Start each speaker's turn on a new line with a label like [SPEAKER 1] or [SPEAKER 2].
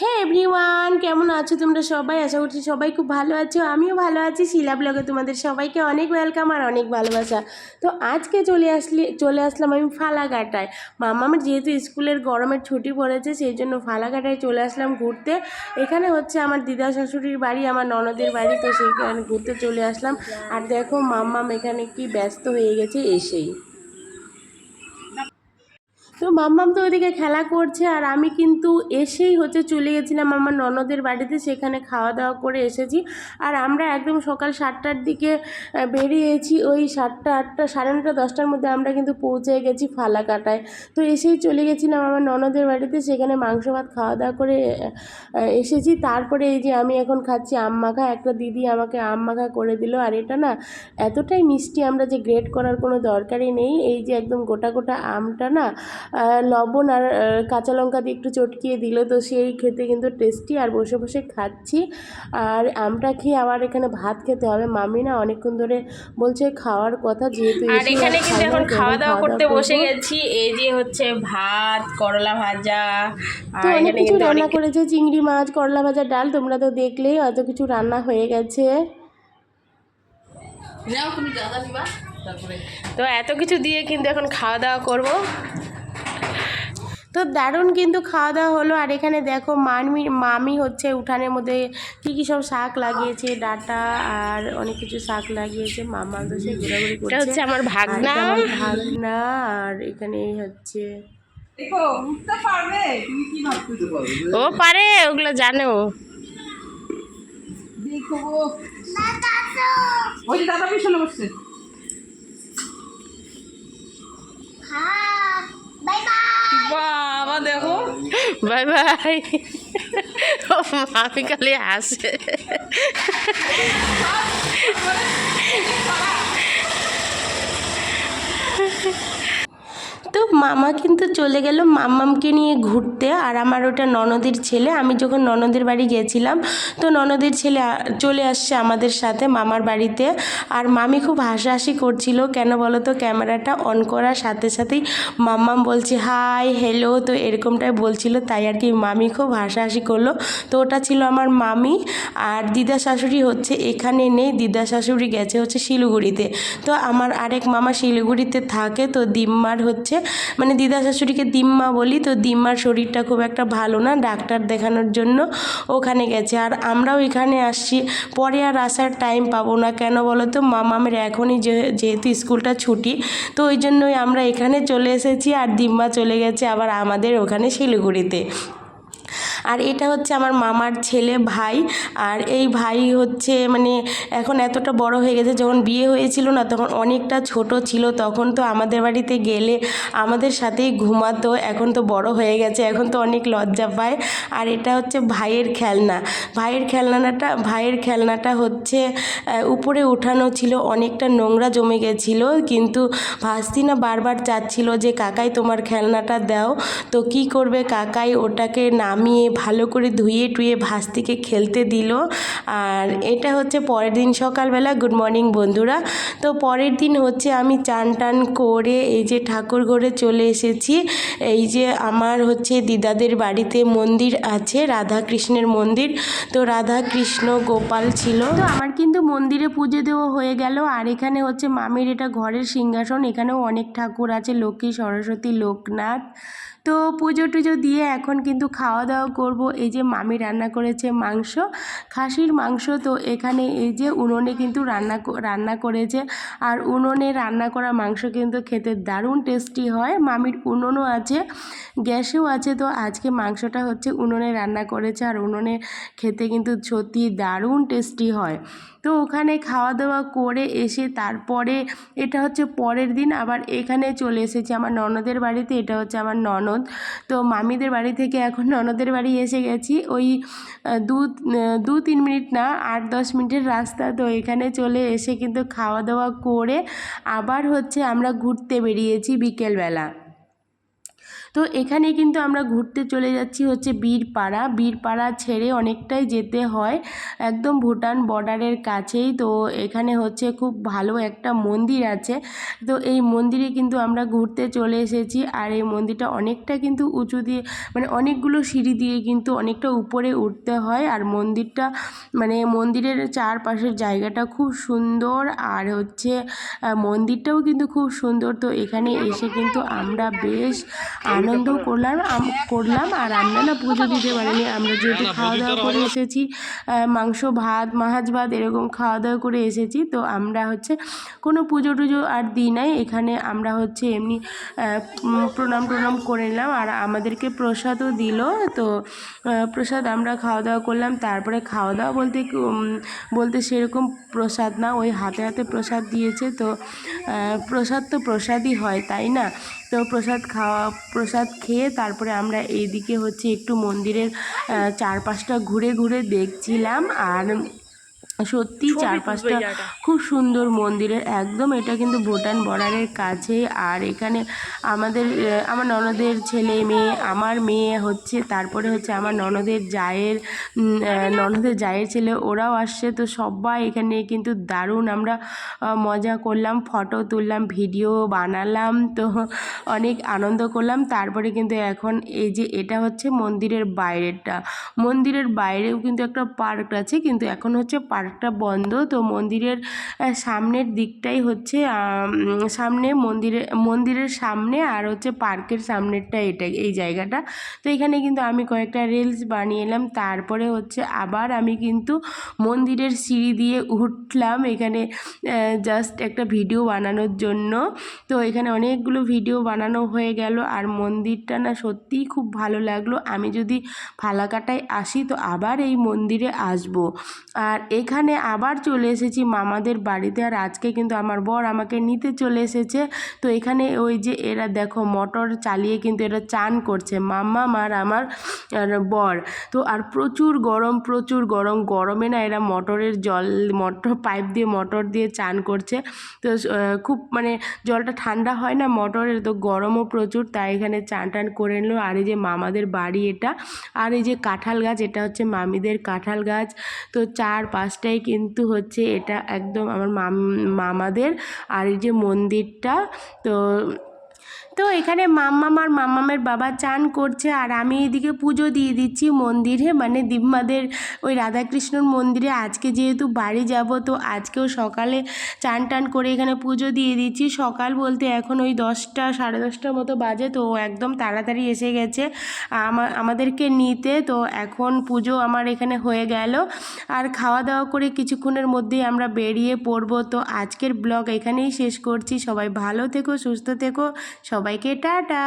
[SPEAKER 1] হে everyone, কেমন আছো তোমরা সবাই? আশা করছি সবাই খুব ভালো আছো। আমিও ভালো আছি। শিলা ব্লগে তোমাদের সবাইকে অনেক ওয়েলকাম আর অনেক ভালোবাসা। তো আজকে চলে আসলাম আমি ফালাকাটায়। মামামের যেহেতু স্কুলের গরমের ছুটি পড়েছে, সেই জন্য ফালাকাটায় চলে আসলাম ঘুরতে। এখানে হচ্ছে আমার দিদা শাশুড়ির বাড়ি, আমার ননদের বাড়ি, তো সেইখানে ঘুরতে চলে আসলাম। আর দেখো মাম্মাম এখানে কি ব্যস্ত হয়ে গেছে এসেই। তো মাম্মাম তো ওইদিকে খেলা করছে, আর আমি কিন্তু এসেই হচ্ছে চলে গেছিলাম আমার ননদের বাড়িতে, সেখানে খাওয়া দাওয়া করে এসেছি। আর আমরা একদম সকাল 7টার দিকে বেরিয়েছি, ওই 7টা 8টা 9:30 10টার মধ্যে আমরা কিন্তু পৌঁছে গেছি ফালাকাটায়। তো এসেই চলে গেছিলাম আমার ননদের বাড়িতে, সেখানে মাংস ভাত খাওয়া দাওয়া করে এসেছি। তারপরে এই যে আমি এখন খাচ্ছি আম মাখা। একটা দিদি আমাকে আম মাখা করে দিল, আর এটা না এতটাই মিষ্টি, আমরা যে গ্রেট করার কোনো দরকারই নেই। এই যে একদম গোটা গোটা আমটা না লবণ আর কাঁচা লঙ্কা দিয়ে একটু চটকিয়ে দিল, তো সেই খেতে কিন্তু টেস্টি। আর বসে বসে খাচ্ছি, আর আমটা খেয়ে আবার এখানে ভাত খেতে হবে। মামি না অনেকক্ষণ ধরে বলছে খাওয়ার কথা, যেহেতু
[SPEAKER 2] আর এখানে কিন্তু এখন খাওয়া দাওয়া করতে বসে
[SPEAKER 1] করবো।
[SPEAKER 2] গেছি। এই যে হচ্ছে ভাত, করলা ভাজা,
[SPEAKER 1] তো
[SPEAKER 2] আর
[SPEAKER 1] অনেক
[SPEAKER 2] এখানে
[SPEAKER 1] কিছু
[SPEAKER 2] কিন্তু
[SPEAKER 1] রান্না
[SPEAKER 2] অনেক
[SPEAKER 1] করেছে, চিংড়ি মাছ, করলা ভাজা, ডাল, তোমরা তো দেখলেই অত কিছু রান্না হয়ে গেছে।
[SPEAKER 2] তো এত কিছু দিয়ে কিন্তু এখন খাওয়া দাওয়া করব।
[SPEAKER 1] তো দারুণ কিন্তু খাওয়া দাওয়া হলো। আর এখানে দেখো মামি হচ্ছে উঠানের মধ্যে কী কী সব শাক লাগিয়েছে, ডাঁটা আর অনেক কিছু শাক লাগিয়েছে। মামা তো সে ঘোরাঘুরি
[SPEAKER 2] এটা
[SPEAKER 1] করছে।
[SPEAKER 2] হচ্ছে আমার
[SPEAKER 1] আর
[SPEAKER 2] ভাগনা।
[SPEAKER 1] এটা আমার ভাগনা। আর এখানে হচ্ছে
[SPEAKER 3] দেখো উঠতে পারবে, তুমি কি ভাবতে পারবে?
[SPEAKER 2] ও পারে, ওগুলো জানো।
[SPEAKER 3] দেখো ওই যে দাদা পিছনে বসছে। বাবা দেখো,
[SPEAKER 2] বাই বাই। ও মামি খালি হাসে।
[SPEAKER 1] তো মামা কিন্তু চলে গেল মাম্মামকে নিয়ে ঘুরতে। আর আমার ওটা ননদের ছেলে, আমি যখন ননদের বাড়ি গেছিলাম, তো ননদের ছেলে চলে আসছে আমাদের সাথে মামার বাড়িতে। আর মামি খুব হাসাহাসি করছিল, কেন বলো তো, ক্যামেরাটা অন করার সাথে সাথেই মাম্মাম বলছে হাই হ্যালো, তো এরকমটাই বলছিল, তাই আর কি মামি খুব হাসাহাসি করলো। তো ওটা ছিল আমার মামি। আর দিদা শাশুড়ি হচ্ছে এখানে নেই, দিদা শাশুড়ি গেছে হচ্ছে শিলিগুড়িতে। তো আমার আরেক মামা শিলিগুড়িতে থাকে, তো দিম্মার হচ্ছে মানে দিদা শাশুড়িকে দিম্মা বলি, তো দিম্মার শরীরটা খুব একটা ভালো না, ডাক্তার দেখানোর জন্য ওখানে গেছে। আর আমরাও এখানে আসছি, পরে আর আসার টাইম পাবো না, কেন বলো তো, মামামের এখনই যেহেতু স্কুলটা ছুটি, তো ওই জন্যই আমরা এখানে চলে এসেছি। আর দিম্মা চলে গেছে আবার আমাদের ওখানে শিলিগুড়িতে। আর এটা হচ্ছে আমার মামার ছেলে ভাই। আর এই ভাই হচ্ছে মানে এখন এতটা বড় হয়ে গেছে, যখন বিয়ে হয়েছিল না তখন অনেকটা ছোট ছিল, তখন তো আমাদের বাড়িতে গেলে আমাদের সাথেই ঘুমাতো। এখন তো বড় হয়ে গেছে, এখন তো অনেক লজ্জা পায়। আর এটা হচ্ছে ভাইয়ের খেলনাটা হচ্ছে উপরে উঠানো ছিল, অনেকটা নোংরা জমে গেছিলো, কিন্তু ভাস্তি না বারবার চাচ্ছিল যে কাকাই তোমার খেলনাটা দাও। তো কি করবে, কাকাই ওটাকে নামিয়ে ভালো করে ধুয়ে টুয়ে ভাস্তিকে খেলতে দিল। আর এটা হচ্ছে পরের দিন সকালবেলা। গুড মর্নিং বন্ধুরা। তো পরের দিন হচ্ছে আমি চান টান করে এই যে ঠাকুর ঘরে চলে এসেছি। এই যে আমার হচ্ছে দিদাদের বাড়িতে মন্দির আছে, রাধা কৃষ্ণের মন্দির, তো রাধা কৃষ্ণ গোপাল ছিল। তো আমার কিন্তু মন্দিরে পুজো দেওয়া হয়ে গেল। আর এখানে হচ্ছে মামির এটা ঘরের সিংহাসন, এখানেও অনেক ঠাকুর আছে, লক্ষ্মী, সরস্বতী, লোকনাথ। তো পুজো টুজো দিয়ে এখন কিন্তু খাওয়া দাওয়া করব। এই যে মামি রান্না করেছে মাংস, খাসির মাংস। তো এখানে এই যে উনুনে কিন্তু রান্না করেছে। আর উনুনে রান্না করা মাংস কিন্তু খেতে দারুণ টেস্টি হয়। মামির উনুনও আছে, গ্যাসেও আছে। তো আজকে মাংসটা হচ্ছে উনুনে রান্না করেছে, আর উনুনে খেতে কিন্তু সত্যি দারুণ টেস্টি হয়। তো ওখানে খাওয়া দাওয়া করে এসে তারপরে এটা হচ্ছে পরের দিন আবার এখানে চলে এসেছি আমার ননদের বাড়িতে। এটা হচ্ছে আমার ননদ। তো মামিদের বাড়ি থেকে এখন ননদের বাড়ি এসে গেছি, ওই 2-3 মিনিট না, 8-10 মিনিটের রাস্তা। তো এখানে চলে এসে কিন্তু খাওয়া দাওয়া করে আবার হচ্ছে আমরা ঘুরতে বেরিয়েছি বিকেলবেলা। তো এখানে কিন্তু আমরা ঘুরতে চলে যাচ্ছি হচ্ছে বীরপাড়া। বীরপাড়া ছেড়ে অনেকটাই যেতে হয়, একদম ভুটান বর্ডারের কাছেই। তো এখানে হচ্ছে খুব ভালো একটা মন্দির আছে, তো এই মন্দিরে কিন্তু আমরা ঘুরতে চলে এসেছি। আর এই মন্দিরটা অনেকটা কিন্তু উঁচু দিয়ে, মানে অনেকগুলো সিঁড়ি দিয়ে কিন্তু অনেকটা উপরে উঠতে হয়। আর মন্দিরটা মানে মন্দিরের চারপাশের জায়গাটা খুব সুন্দর, আর হচ্ছে মন্দিরটাও কিন্তু খুব সুন্দর। তো এখানে এসে কিন্তু আমরা বেশ আনন্দ করলাম। আর আমরা না পুজো দিতে পারিনি, আমরা যেহেতু খাওয়া দাওয়া করে এসেছি, মাংস ভাত মাছ ভাত এরকম খাওয়া দাওয়া করে এসেছি, তো আমরা হচ্ছে কোনো পুজো টুজো আর দিই নাই। এখানে আমরা হচ্ছে এমনি প্রণাম করে নিলাম, আর আমাদেরকে প্রসাদও দিল। তো প্রসাদ আমরা খাওয়া দাওয়া করলাম। তারপরে খাওয়া দাওয়া বলতে সেরকম প্রসাদ না, ওই হাতে হাতে প্রসাদ দিয়েছে। তো প্রসাদ তো প্রসাদই হয়, তাই না? তো প্রসাদ খেয়ে তারপরে আমরা এইদিকে হচ্ছে একটু মন্দিরের চারপাশটা ঘুরে ঘুরে দেখছিলাম। আর সত্যি চারপাশটা খুব সুন্দর মন্দিরের একদম। এটা কিন্তু ভুটান বর্ডারের কাছে। আর এখানে আমার ননদের ছেলে মেয়ে, আমার মেয়ে হচ্ছে, তারপরে হচ্ছে আমার ননদের জায়ের ছেলে, ওরাও আসছে। তো সবাই এখানে কিন্তু দারুণ আমরা মজা করলাম, ফটো তুললাম, ভিডিও বানালাম, তো অনেক আনন্দ করলাম। তারপরে কিন্তু এখন এই যে এটা হচ্ছে মন্দিরের বাইরেটা, মন্দিরের বাইরেও কিন্তু একটা পার্ক আছে, কিন্তু এখন হচ্ছে পার্কটা বন্ধ। তো মন্দিরের সামনের দিকটাই হচ্ছে সামনে মন্দিরের সামনে, আর হচ্ছে পার্কের সামনেরটা এই জায়গাটা। তো এখানে কিন্তু আমি কয়েকটা রিলস বানিয়ে এলাম। তারপরে হচ্ছে আবার আমি কিন্তু মন্দিরের সিঁড়ি দিয়ে উঠলাম এখানে জাস্ট একটা ভিডিও বানানোর জন্য। তো এখানে অনেকগুলো ভিডিও বানানো হয়ে গেল। আর মন্দিরটা না সত্যিই খুব ভালো লাগলো। আমি যদি ফালাকাটায় আসি তো আবার এই মন্দিরে আসব। আর এখানে আবার চলে এসেছি মামাদের বাড়িতে। আর আজকে কিন্তু আমার বর আমাকে নিতে চলে এসেছে। তো এখানে ওই যে এরা দেখো মোটর চালিয়ে কিন্তু এরা চান করছে, মাম্মা আর আমার বর। তো আর প্রচুর গরম, গরমে না এরা মোটর পাইপ দিয়ে মোটর দিয়ে চান করছে। তো খুব মানে জলটা ঠান্ডা হয় না মোটরের, তো গরমও প্রচুর, তাই এখানে চান টান করে নিল। আর এই যে মামাদের বাড়ি এটা, আর এই যে কাঁঠাল গাছ, এটা হচ্ছে মামিদের কাঁঠাল গাছ। তো চারপাশটাই কিন্তু হচ্ছে এটা একদম আমার মামাদের। আর এই যে মন্দিরটা, তো এখানে মাম্মার মাম্মামের বাবা চান করছে, আর আমি এদিকে পুজো দিয়ে দিচ্ছি মন্দিরে, মানে দিম্মাদের ওই রাধাকৃষ্ণর মন্দিরে। আজকে যেহেতু বাড়ি যাব, তো আজকেও সকালে চান টান করে এখানে পুজো দিয়ে দিচ্ছি। সকাল বলতে এখন ওই 10টা সাড়ে 10টার মতো বাজে। তো একদম তাড়াতাড়ি এসে গেছে আমাদেরকে নিতে। তো এখন পুজো আমার এখানে হয়ে গেল, আর খাওয়া দাওয়া করে কিছুক্ষণের মধ্যেই আমরা বেরিয়ে পড়ব। তো আজকের ব্লগ এখানেই শেষ করছি। সবাই ভালো থেকো, সুস্থ থেকো, সবাইকে টাটা।